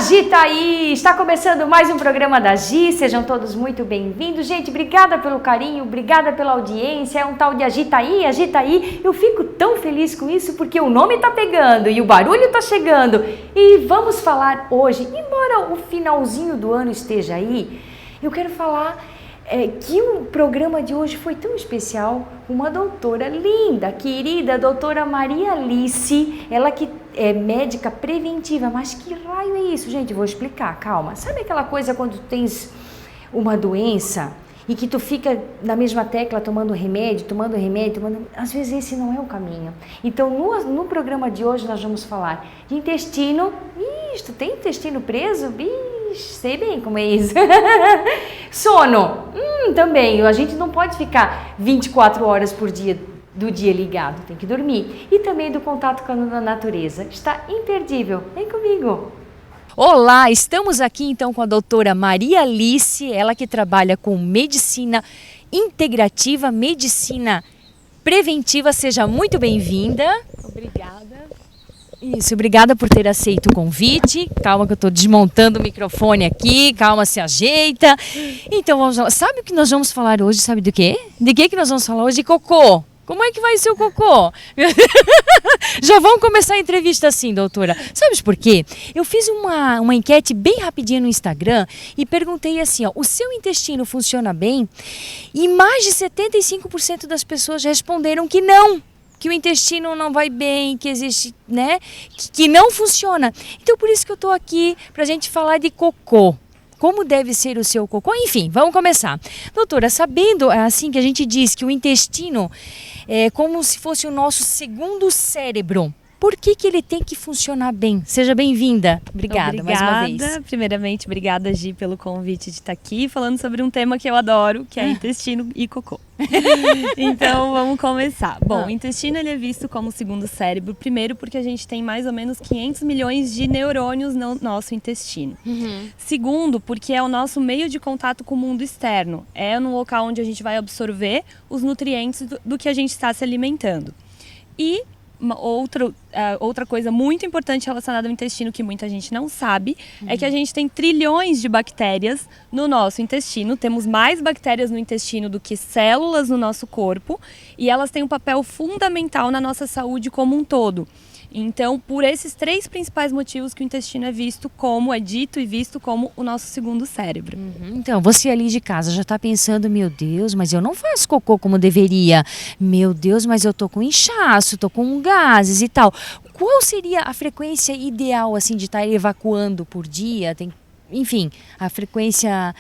Gi tá aí, está começando mais um programa da Gi, sejam todos muito bem-vindos. Gente, obrigada pelo carinho, obrigada pela audiência, é um tal de Agitaí, eu fico tão feliz com isso porque o nome tá pegando e o barulho tá chegando. E vamos falar hoje, embora o finalzinho do ano esteja aí, eu quero falar que o programa de hoje foi tão especial, uma doutora linda, querida, doutora Maria Alice, ela que é médica preventiva, mas que raio é isso, gente? Vou explicar, calma. Sabe aquela coisa quando tu tens uma doença e que tu fica na mesma tecla tomando remédio, às vezes esse não é o caminho. Então no programa de hoje nós vamos falar de intestino. Ih, tu tem intestino preso? Sei bem como é isso. Sono, também, a gente não pode ficar 24 horas por dia do dia ligado, tem que dormir. E também do contato com a natureza, está imperdível, vem comigo. Olá, estamos aqui então com a doutora Maria Alice, ela que trabalha com medicina integrativa, medicina preventiva, seja muito bem-vinda. Obrigada. Isso, obrigada por ter aceito o convite. Calma que eu estou desmontando o microfone aqui, calma, se ajeita. Então, sabe o que nós vamos falar hoje? Sabe do quê? De que nós vamos falar hoje? De cocô. Como é que vai ser o cocô? Já vamos começar a entrevista assim, doutora. Sabe por quê? Eu fiz uma enquete bem rapidinha no Instagram e perguntei assim, ó, o seu intestino funciona bem? E mais de 75% das pessoas responderam que não. Que o intestino não vai bem, que existe, né, que não funciona. Então, por isso que eu estou aqui, para a gente falar de cocô. Como deve ser o seu cocô? Enfim, vamos começar. Doutora, sabendo, assim, que a gente diz que o intestino é como se fosse o nosso segundo cérebro, por que ele tem que funcionar bem? Seja bem-vinda. Obrigada mais uma vez. Primeiramente, obrigada, Gi, pelo convite de estar aqui falando sobre um tema que eu adoro, que é intestino e cocô. Então, vamos começar. Bom, o intestino ele é visto como o segundo cérebro, primeiro porque a gente tem mais ou menos 500 milhões de neurônios no nosso intestino. Segundo, porque é o nosso meio de contato com o mundo externo. É no local onde a gente vai absorver os nutrientes do que a gente está se alimentando. E outra coisa muito importante relacionada ao intestino que muita gente não sabe é que a gente tem trilhões de bactérias no nosso intestino. Temos mais bactérias no intestino do que células no nosso corpo e elas têm um papel fundamental na nossa saúde como um todo. Então, por esses três principais motivos que o intestino é visto como, é dito e visto como o nosso segundo cérebro. Então, você ali de casa já está pensando, meu Deus, mas eu não faço cocô como deveria. Meu Deus, mas eu tô com inchaço, tô com gases e tal. Qual seria a frequência ideal, assim, de estar evacuando por dia? Enfim, a frequência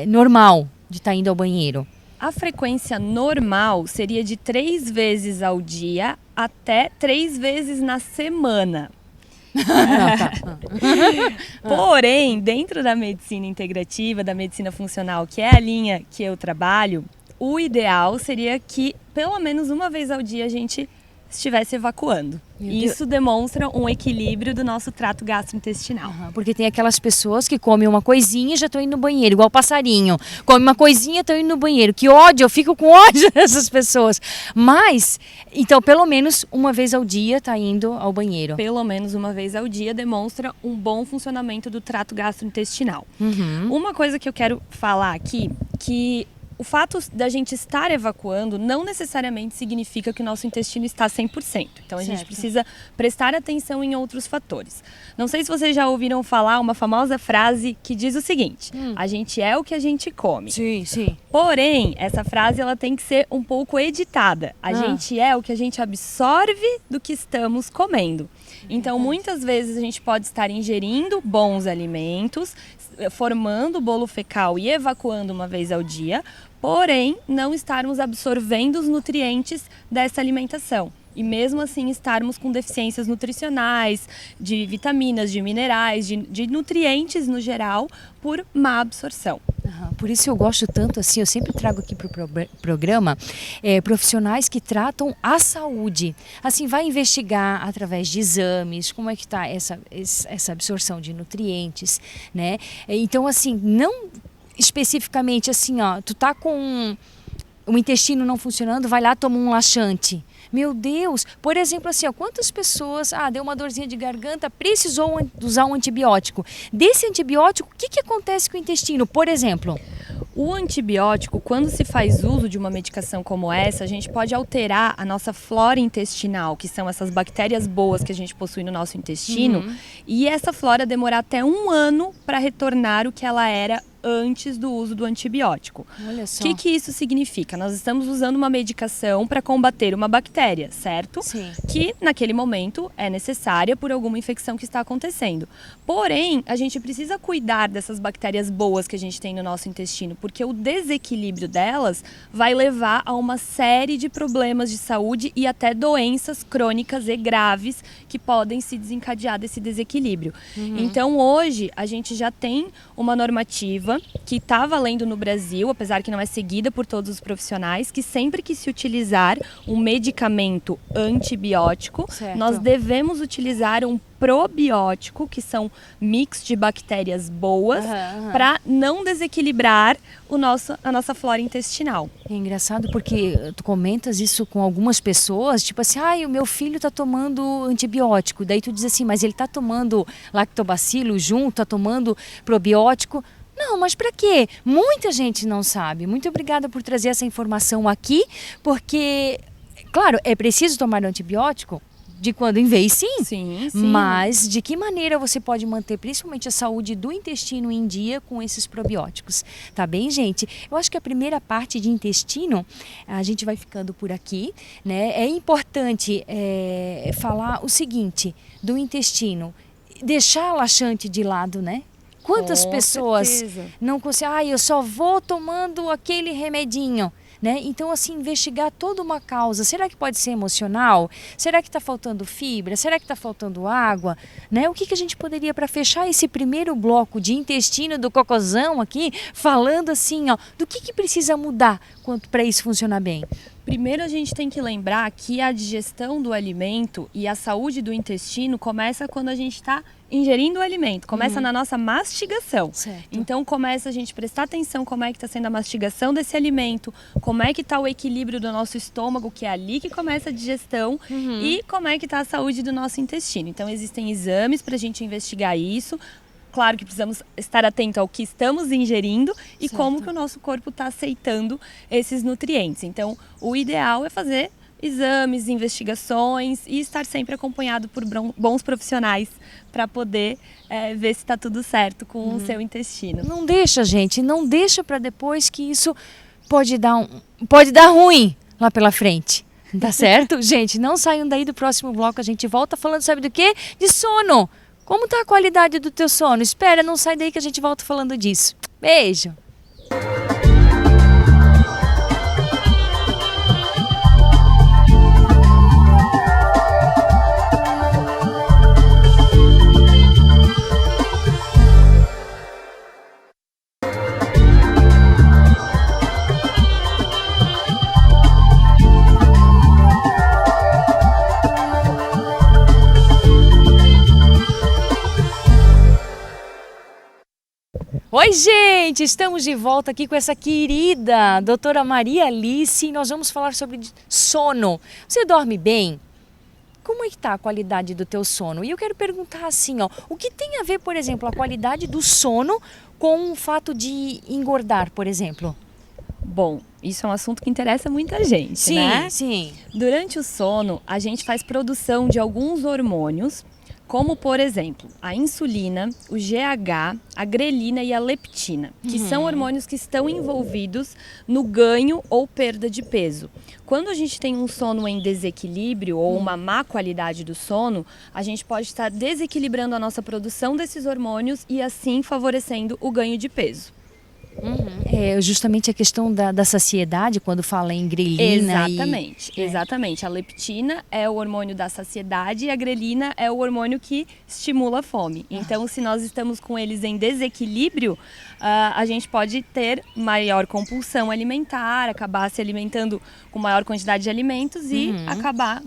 normal de estar indo ao banheiro. A frequência normal seria de 3 vezes ao dia até 3 vezes na semana. Porém, dentro da medicina integrativa, da medicina funcional, que é a linha que eu trabalho, o ideal seria que pelo menos uma vez ao dia a gente estivesse evacuando. Isso demonstra um equilíbrio do nosso trato gastrointestinal. Porque tem aquelas pessoas que comem uma coisinha e já estão indo no banheiro, igual passarinho. Come uma coisinha e estão indo no banheiro. Que ódio, eu fico com ódio dessas pessoas. Mas, então, pelo menos uma vez ao dia está indo ao banheiro. Pelo menos uma vez ao dia demonstra um bom funcionamento do trato gastrointestinal. Uma coisa que eu quero falar aqui, que o fato da gente estar evacuando não necessariamente significa que o nosso intestino está 100%. Então, a gente precisa prestar atenção em outros fatores. Não sei se vocês já ouviram falar uma famosa frase que diz o seguinte: a gente é o que a gente come. Sim, sim. Porém, essa frase ela tem que ser um pouco editada. A gente é o que a gente absorve do que estamos comendo. Então, muitas vezes a gente pode estar ingerindo bons alimentos, formando bolo fecal e evacuando uma vez ao dia, porém não estarmos absorvendo os nutrientes dessa alimentação. E mesmo assim estarmos com deficiências nutricionais, de vitaminas, de minerais, de nutrientes no geral, por má absorção. Por isso eu gosto tanto, assim, eu sempre trago aqui para o programa profissionais que tratam a saúde. Assim, vai investigar através de exames, como é que está essa absorção de nutrientes, né? Então, assim, não especificamente assim, ó, tu tá com o intestino não funcionando, vai lá, toma um laxante. Meu Deus! Por exemplo, assim, ó, quantas pessoas, deu uma dorzinha de garganta, precisou usar um antibiótico. Desse antibiótico, o que acontece com o intestino, por exemplo? O antibiótico, quando se faz uso de uma medicação como essa, a gente pode alterar a nossa flora intestinal, que são essas bactérias boas que a gente possui no nosso intestino, e essa flora demorar até 1 ano para retornar o que ela era antes do uso do antibiótico. Olha só. O que isso significa? Nós estamos usando uma medicação para combater uma bactéria, certo? Sim. Que naquele momento é necessária por alguma infecção que está acontecendo. Porém, a gente precisa cuidar dessas bactérias boas que a gente tem no nosso intestino, porque o desequilíbrio delas vai levar a uma série de problemas de saúde e até doenças crônicas e graves que podem se desencadear desse desequilíbrio. Então, hoje, a gente já tem uma normativa que está valendo no Brasil, apesar que não é seguida por todos os profissionais, que sempre que se utilizar um medicamento antibiótico, certo, nós devemos utilizar um probiótico, que são mix de bactérias boas, para não desequilibrar a nossa flora intestinal. É engraçado porque tu comentas isso com algumas pessoas, tipo assim, o meu filho tá tomando antibiótico. Daí tu diz assim, mas ele tá tomando lactobacilo junto, tá tomando probiótico. Não, mas para quê? Muita gente não sabe. Muito obrigada por trazer essa informação aqui, porque, claro, é preciso tomar antibiótico de quando em vez, sim. Sim. Mas de que maneira você pode manter principalmente a saúde do intestino em dia com esses probióticos? Tá bem, gente? Eu acho que a primeira parte de intestino, a gente vai ficando por aqui, né? É importante falar o seguinte do intestino, deixar a laxante de lado, né? Quantas pessoas não conseguem, eu só vou tomando aquele remedinho, né? Então, assim, investigar toda uma causa. Será que pode ser emocional? Será que está faltando fibra? Será que está faltando água? Né? O que a gente poderia, para fechar esse primeiro bloco de intestino do cocôzão aqui, falando assim, do que precisa mudar para isso funcionar bem? Primeiro a gente tem que lembrar que a digestão do alimento e a saúde do intestino começa quando a gente está ingerindo o alimento, começa na nossa mastigação. Certo. Então começa a gente prestar atenção como é que está sendo a mastigação desse alimento, como é que está o equilíbrio do nosso estômago, que é ali que começa a digestão, e como é que está a saúde do nosso intestino. Então existem exames para a gente investigar isso. Claro que precisamos estar atento ao que estamos ingerindo e como que o nosso corpo está aceitando esses nutrientes. Então, o ideal é fazer exames, investigações e estar sempre acompanhado por bons profissionais para poder ver se está tudo certo com o seu intestino. Não deixa, gente, não deixa para depois, que isso pode dar ruim lá pela frente. Tá certo? Gente, não saiam daí do próximo bloco, a gente volta falando, sabe do quê? De sono. Como tá a qualidade do teu sono? Espera, não sai daí que a gente volta falando disso. Beijo! Oi, gente! Estamos de volta aqui com essa querida doutora Maria Alice e nós vamos falar sobre sono. Você dorme bem? Como é que tá a qualidade do teu sono? E eu quero perguntar assim, o que tem a ver, por exemplo, a qualidade do sono com o fato de engordar, por exemplo? Bom, isso é um assunto que interessa muita gente, né? Sim. Durante o sono, a gente faz produção de alguns hormônios, como, por exemplo, a insulina, o GH, a grelina e a leptina, que são hormônios que estão envolvidos no ganho ou perda de peso. Quando a gente tem um sono em desequilíbrio ou uma má qualidade do sono, a gente pode estar desequilibrando a nossa produção desses hormônios e assim favorecendo o ganho de peso. É justamente a questão da saciedade, quando fala em grelina. Exatamente. A leptina é o hormônio da saciedade e a grelina é o hormônio que estimula a fome. Então, se nós estamos com eles em desequilíbrio, a gente pode ter maior compulsão alimentar, acabar se alimentando com maior quantidade de alimentos e acabar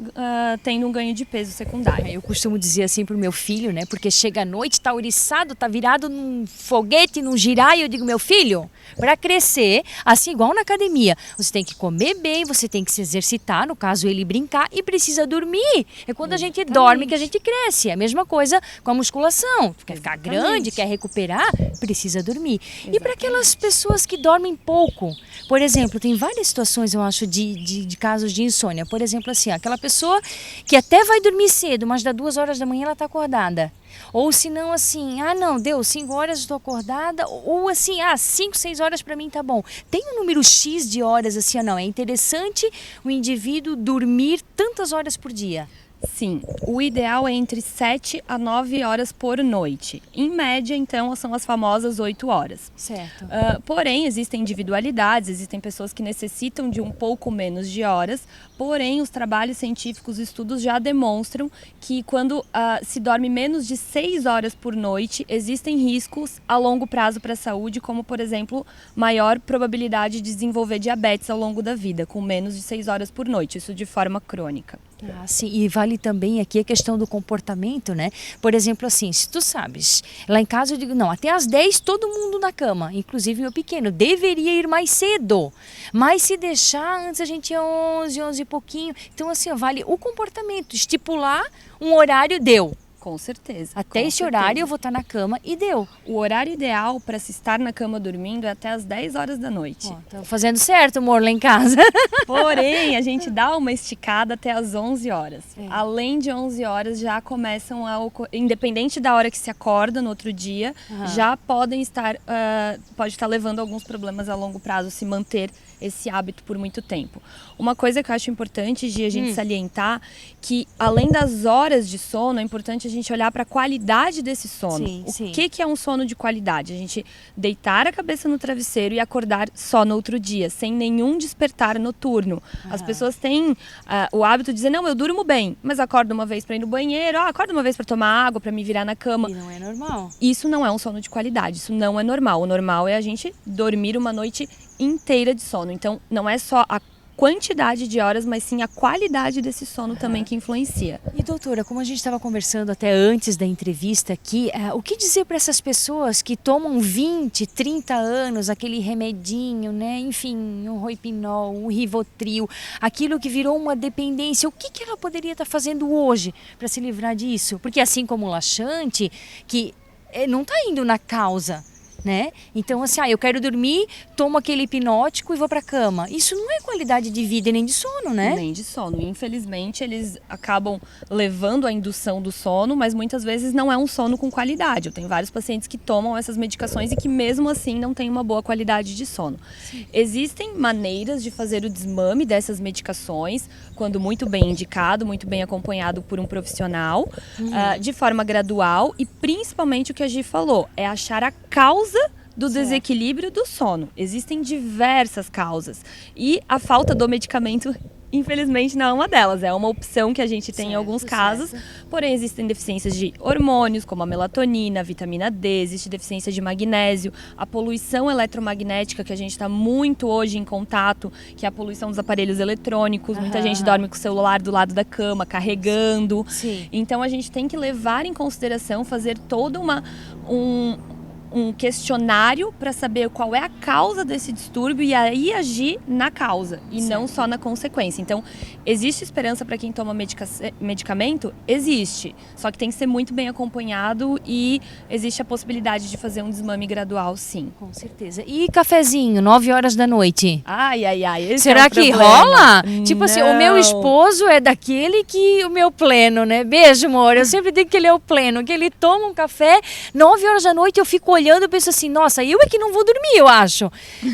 tendo um ganho de peso secundário. Eu costumo dizer assim pro meu filho, né? Porque chega à noite, tá ouriçado, tá virado num foguete, num giraia, eu digo, meu filho, cardio. Para crescer, assim igual na academia, você tem que comer bem, você tem que se exercitar, no caso ele brincar, e precisa dormir. É quando a gente dorme que a gente cresce. É a mesma coisa com a musculação. Quer ficar grande, quer recuperar, precisa dormir. E para aquelas pessoas que dormem pouco, por exemplo, tem várias situações, eu acho, de casos de insônia. Por exemplo, assim, aquela pessoa que até vai dormir cedo, mas das 2 horas da manhã ela está acordada. Ou se não, assim, não, deu 5 horas, estou acordada. Ou assim, 5, 6 horas para mim tá bom. Tem um número X de horas, assim, não. É interessante o indivíduo dormir tantas horas por dia. Sim, o ideal é entre 7 a 9 horas por noite. Em média, então, são as famosas 8 horas. Certo. Porém, existem individualidades, existem pessoas que necessitam de um pouco menos de horas. Porém, os trabalhos científicos, estudos já demonstram que quando se dorme menos de 6 horas por noite, existem riscos a longo prazo para a saúde, como, por exemplo, maior probabilidade de desenvolver diabetes ao longo da vida, com menos de 6 horas por noite, isso de forma crônica. Sim, e vale também aqui a questão do comportamento, né? Por exemplo, assim, se tu sabes, lá em casa eu digo, não, até às 10 todo mundo na cama, inclusive meu pequeno, deveria ir mais cedo, mas se deixar, antes a gente ia 11 e pouquinho, então assim, vale o comportamento, estipular um horário, deu. Com certeza. Até esse horário eu vou estar na cama e deu. O horário ideal para se estar na cama dormindo é até as 10 horas da noite. Tô fazendo certo, amor, lá em casa. Porém, a gente dá uma esticada até as 11 horas. Além de 11 horas, já começam a ocorrer, independente da hora que se acorda no outro dia, já podem estar, pode estar levando a alguns problemas a longo prazo, se manter esse hábito por muito tempo. Uma coisa que eu acho importante de a gente salientar, que além das horas de sono, é importante a gente olhar para a qualidade desse sono. O que é um sono de qualidade? A gente deitar a cabeça no travesseiro e acordar só no outro dia, sem nenhum despertar noturno. As pessoas têm o hábito de dizer, não, eu durmo bem, mas acordo uma vez para ir no banheiro, acordo uma vez para tomar água, para me virar na cama. E não é normal. Isso não é um sono de qualidade, isso não é normal. O normal é a gente dormir uma noite inteira de sono. Então, não é só a quantidade de horas, mas sim a qualidade desse sono também que influencia. E doutora, como a gente estava conversando até antes da entrevista aqui, o que dizer para essas pessoas que tomam 20, 30 anos, aquele remedinho, né? Enfim, um Roipinol, um Rivotril, aquilo que virou uma dependência, o que ela poderia estar fazendo hoje para se livrar disso? Porque assim como o laxante, que não está indo na causa, né? Então, assim, eu quero dormir, tomo aquele hipnótico e vou pra cama. Isso não é qualidade de vida nem de sono, né? Nem de sono. Infelizmente, eles acabam levando a indução do sono, mas muitas vezes não é um sono com qualidade. Eu tenho vários pacientes que tomam essas medicações e que mesmo assim não têm uma boa qualidade de sono. Existem maneiras de fazer o desmame dessas medicações, quando muito bem indicado, muito bem acompanhado por um profissional, de forma gradual, e principalmente o que a Gi falou, é achar a causa do desequilíbrio do sono. Existem diversas causas e a falta do medicamento, infelizmente, não é uma delas. É uma opção que a gente tem em alguns casos, porém existem deficiências de hormônios, como a melatonina, a vitamina D, existe deficiência de magnésio, a poluição eletromagnética, que a gente está muito hoje em contato, que é a poluição dos aparelhos eletrônicos. Muita gente dorme com o celular do lado da cama, carregando. Então a gente tem que levar em consideração, fazer toda um questionário para saber qual é a causa desse distúrbio e aí agir na causa e não só na consequência. Então, existe esperança para quem toma medicamento? Existe. Só que tem que ser muito bem acompanhado e existe a possibilidade de fazer um desmame gradual, sim. Com certeza. E cafezinho, 9 horas da noite? Ai, esse será é um que problema. rola? Tipo assim, o meu esposo é daquele que o meu pleno, né? Beijo, amor. Eu sempre digo que ele é o pleno, que ele toma um café, 9 horas da noite eu fico olhando e penso assim, nossa, eu é que não vou dormir, eu acho.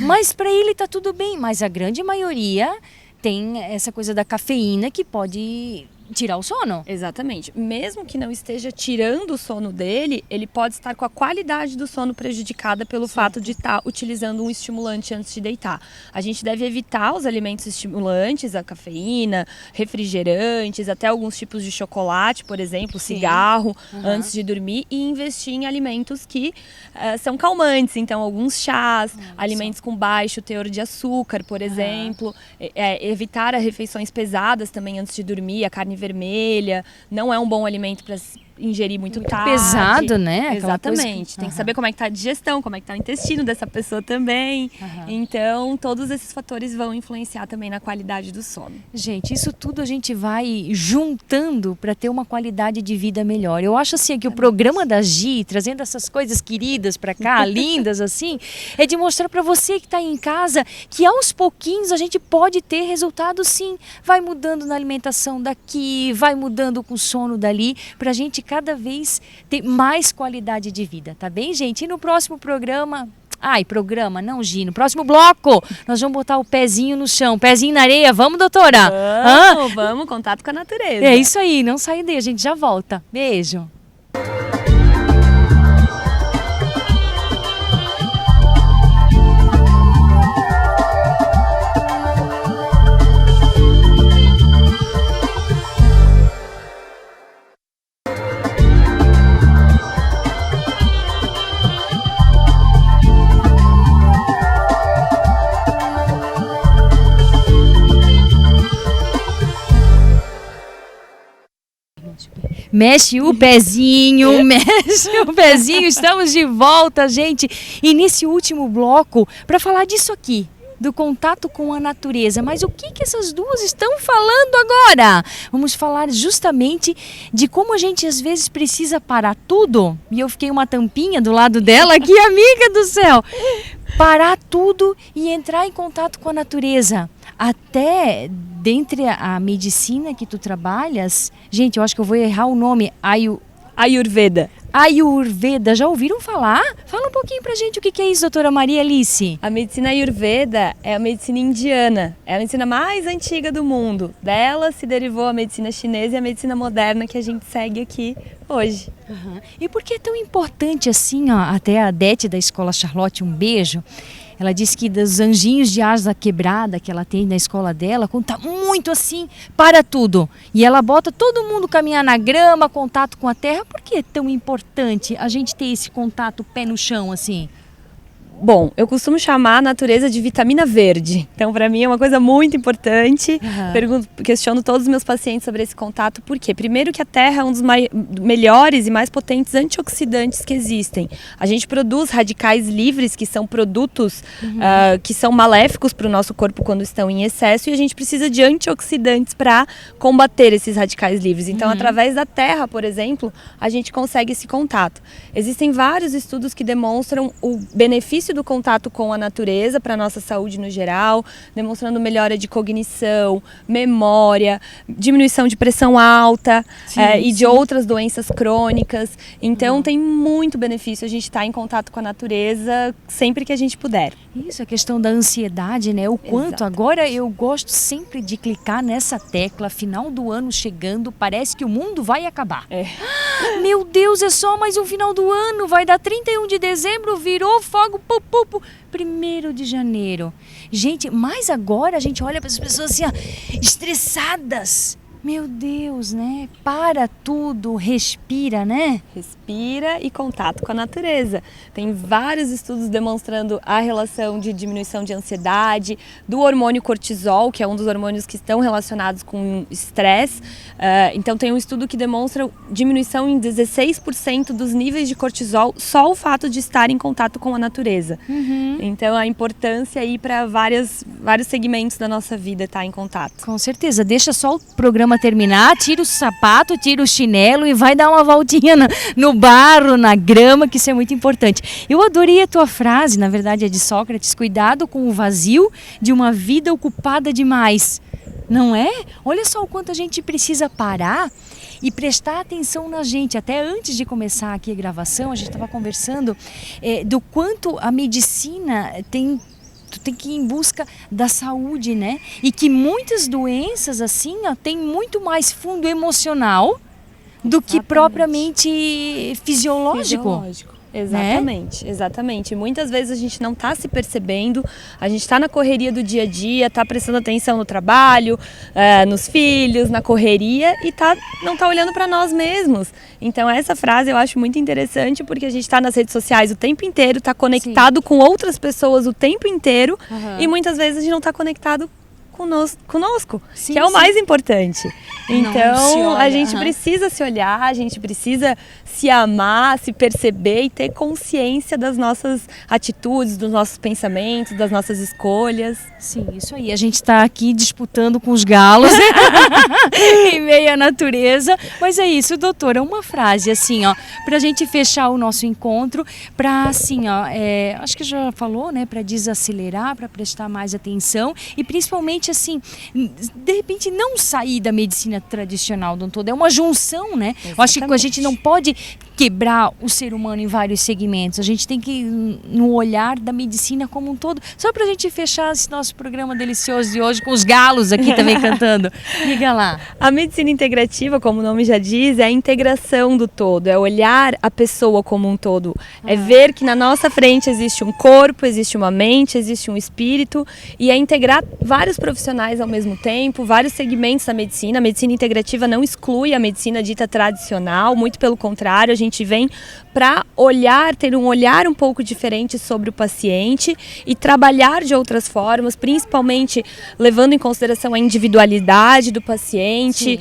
Mas para ele tá tudo bem, mas a grande maioria tem essa coisa da cafeína que pode tirar o sono. Exatamente. Mesmo que não esteja tirando o sono dele, ele pode estar com a qualidade do sono prejudicada pelo fato de estar utilizando um estimulante antes de deitar. A gente deve evitar os alimentos estimulantes, a cafeína, refrigerantes, até alguns tipos de chocolate, por exemplo, cigarro, antes de dormir, e investir em alimentos que são calmantes. Então, alguns chás, alimentos com baixo teor de açúcar, por exemplo. Evitar as refeições pesadas também antes de dormir, a carne vermelha não é um bom alimento ingerir muito tarde. Pesado, né? Aquela Exatamente. Tem que saber como é que tá a digestão, como é que tá o intestino dessa pessoa também. Então, todos esses fatores vão influenciar também na qualidade do sono. Gente, isso tudo a gente vai juntando para ter uma qualidade de vida melhor. Eu acho assim que o programa da Gi, trazendo essas coisas queridas para cá, lindas assim, é de mostrar para você que está em casa que aos pouquinhos a gente pode ter resultado sim. Vai mudando na alimentação daqui, vai mudando com o sono dali, para a gente cada vez ter mais qualidade de vida, tá bem, gente? E no próximo programa... programa, não, Gi. No próximo bloco, nós vamos botar o pezinho no chão, pezinho na areia. Vamos, doutora? Vamos, contato com a natureza. É isso aí, não sai daí, a gente já volta. Beijo. Mexe o pezinho, estamos de volta, gente. E nesse último bloco, para falar disso aqui, do contato com a natureza. Mas o que essas duas estão falando agora? Vamos falar justamente de como a gente às vezes precisa parar tudo. E eu fiquei uma tampinha do lado dela aqui, amiga do céu. Parar tudo e entrar em contato com a natureza. Até dentre a medicina que tu trabalhas, gente, eu acho que eu vou errar o nome, Ayurveda. Ayurveda, já ouviram falar? Fala um pouquinho pra gente o que é isso, doutora Maria Alice. A medicina Ayurveda é a medicina indiana, é a medicina mais antiga do mundo. Dela se derivou a medicina chinesa e a medicina moderna que a gente segue aqui hoje. E por que é tão importante assim, ó, até a Dete da Escola Charlotte, um beijo, ela disse que dos anjinhos de asa quebrada que ela tem na escola dela, conta muito assim, para tudo. E ela bota todo mundo caminhar na grama, contato com a terra. Por que é tão importante a gente ter esse contato pé no chão assim? Bom, eu costumo chamar a natureza de vitamina verde. Então, para mim é uma coisa muito importante. Questiono todos os meus pacientes sobre esse contato. Por quê? Primeiro que a terra é um dos melhores e mais potentes antioxidantes que existem. A gente produz radicais livres, que são produtos que são maléficos para o nosso corpo quando estão em excesso. E a gente precisa de antioxidantes para combater esses radicais livres. Então, através da terra, por exemplo, a gente consegue esse contato. Existem vários estudos que demonstram o benefício do contato com a natureza para a nossa saúde no geral, demonstrando melhora de cognição, memória, diminuição de pressão alta e de outras doenças crônicas. Então tem muito benefício a gente estar em contato com a natureza sempre que a gente puder. Isso, a questão da ansiedade, né? O quanto agora eu gosto sempre de clicar nessa tecla, final do ano chegando, parece que o mundo vai acabar. Meu Deus, é só mais um final do ano, vai dar 31 de dezembro, virou fogo, 1º de janeiro. Gente, mas agora a gente olha para as pessoas assim, ó, estressadas. Meu Deus, né? Para tudo, respira, né? Respira e contato com a natureza. Tem vários estudos demonstrando a relação de diminuição de ansiedade, do hormônio cortisol, que é um dos hormônios que estão relacionados com estresse. Então tem um estudo que demonstra diminuição em 16% dos níveis de cortisol, só o fato de estar em contato com a natureza. Então a importância aí para vários segmentos da nossa vida estar em contato. Com certeza, deixa só o programa terminar, tira o sapato, tira o chinelo e vai dar uma voltinha no barro, na grama, que isso é muito importante. Eu adorei a tua frase, na verdade é de Sócrates, cuidado com o vazio de uma vida ocupada demais. Não é? Olha só o quanto a gente precisa parar e prestar atenção na gente. Até antes de começar aqui a gravação, a gente estava conversando do quanto a medicina tem que ir em busca da saúde, né? E que muitas doenças, assim, ó, tem muito mais fundo emocional do que propriamente fisiológico. Exatamente, exatamente. Muitas vezes a gente não está se percebendo, a gente está na correria do dia a dia, está prestando atenção no trabalho, nos filhos, na correria e não está olhando para nós mesmos. Então essa frase eu acho muito interessante porque a gente está nas redes sociais o tempo inteiro, está conectado com outras pessoas o tempo inteiro e muitas vezes a gente não está conectado conosco, Sim, que é o sim. mais importante. Não se Então, olha, a gente aham. precisa se olhar, a gente precisa se amar, se perceber e ter consciência das nossas atitudes, dos nossos pensamentos, das nossas escolhas. Sim, isso aí. A gente está aqui disputando com os galos em meio à natureza. Mas é isso, doutora, uma frase assim, ó, para a gente fechar o nosso encontro, para assim, ó, acho que já falou, né, para desacelerar, para prestar mais atenção e principalmente assim, de repente não sair da medicina tradicional de um todo. É uma junção, né? Eu acho que a gente não pode quebrar o ser humano em vários segmentos. A gente tem que ir no olhar da medicina como um todo. Só para a gente fechar esse nosso programa delicioso de hoje com os galos aqui também cantando. Diga lá. A medicina integrativa, como o nome já diz, é a integração do todo, é olhar a pessoa como um todo, é ver que na nossa frente existe um corpo, existe uma mente, existe um espírito e é integrar vários profissionais ao mesmo tempo, vários segmentos da medicina. A medicina integrativa não exclui a medicina dita tradicional, muito pelo contrário, a gente vem para ter um olhar um pouco diferente sobre o paciente e trabalhar de outras formas, principalmente levando em consideração a individualidade do paciente,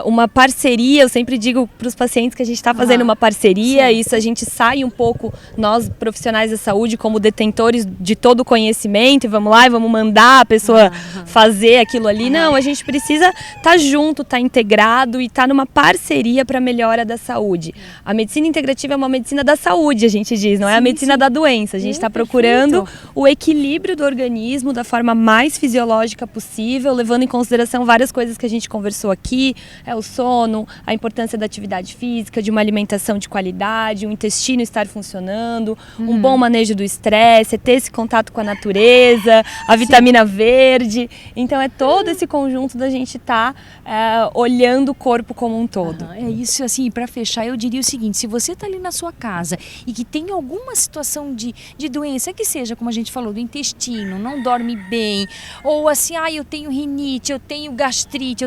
uma parceria. Eu sempre digo para os pacientes que a gente está fazendo uma parceria, isso a gente sai um pouco, nós profissionais da saúde, como detentores de todo o conhecimento, e vamos lá e vamos mandar a pessoa fazer aquilo ali. Não, a gente precisa estar junto, estar integrado e estar numa parceria para a melhora da saúde. A medicina integrativa é uma medicina da saúde, a gente diz, não é a medicina da doença. A gente está procurando o equilíbrio do organismo da forma mais fisiológica possível, levando em consideração várias coisas que a gente conversou aqui, o sono, a importância da atividade física, de uma alimentação de qualidade, o intestino estar funcionando, um bom manejo do estresse, ter esse contato com a natureza, a vitamina verde. Então é todo esse conjunto da gente estar olhando o corpo como um todo. É isso, assim, para fechar, eu diria o seguinte: se você está ali na sua casa e que tem alguma situação de doença, que seja, como a gente falou, do intestino, não dorme bem, ou assim, eu tenho rinite, eu tenho gastrite,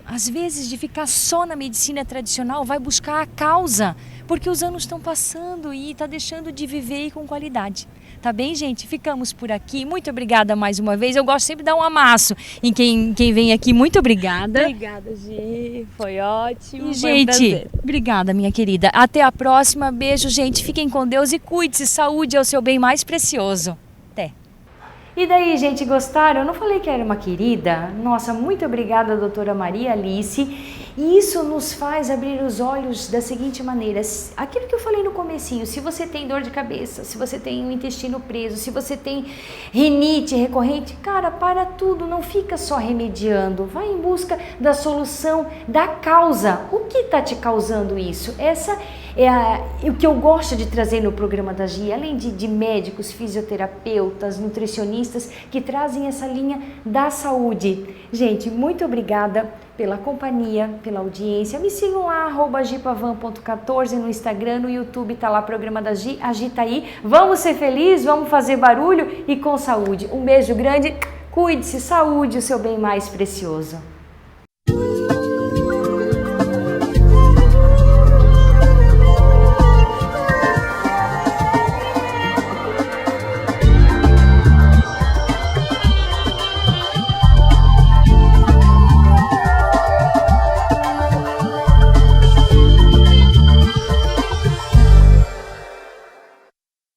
às vezes, de ficar só na medicina tradicional, vai buscar a causa, porque os anos estão passando e está deixando de viver com qualidade. Tá bem, gente? Ficamos por aqui. Muito obrigada mais uma vez. Eu gosto sempre de dar um amasso em quem vem aqui. Muito obrigada. Obrigada, Gi. Foi ótimo. E, foi um gente, prazer. obrigada, minha querida. Até a próxima. Beijo, gente. Fiquem com Deus e cuide-se. Saúde é o seu bem mais precioso. Até. E daí, gente, gostaram? Eu não falei que era uma querida? Nossa, muito obrigada, doutora Maria Alice. E isso nos faz abrir os olhos da seguinte maneira: aquilo que eu falei no comecinho, se você tem dor de cabeça, se você tem o intestino preso, se você tem rinite recorrente, cara, para tudo, não fica só remediando, vai em busca da solução, da causa. O que está te causando isso? Essa é o que eu gosto de trazer no programa da Gi, além de médicos, fisioterapeutas, nutricionistas que trazem essa linha da saúde. Gente, muito obrigada pela companhia, pela audiência. Me sigam lá, @gipavan.14 no Instagram, no YouTube tá lá, programa da Gi, a Gi tá aí. Vamos ser felizes, vamos fazer barulho e com saúde. Um beijo grande, cuide-se, saúde, o seu bem mais precioso.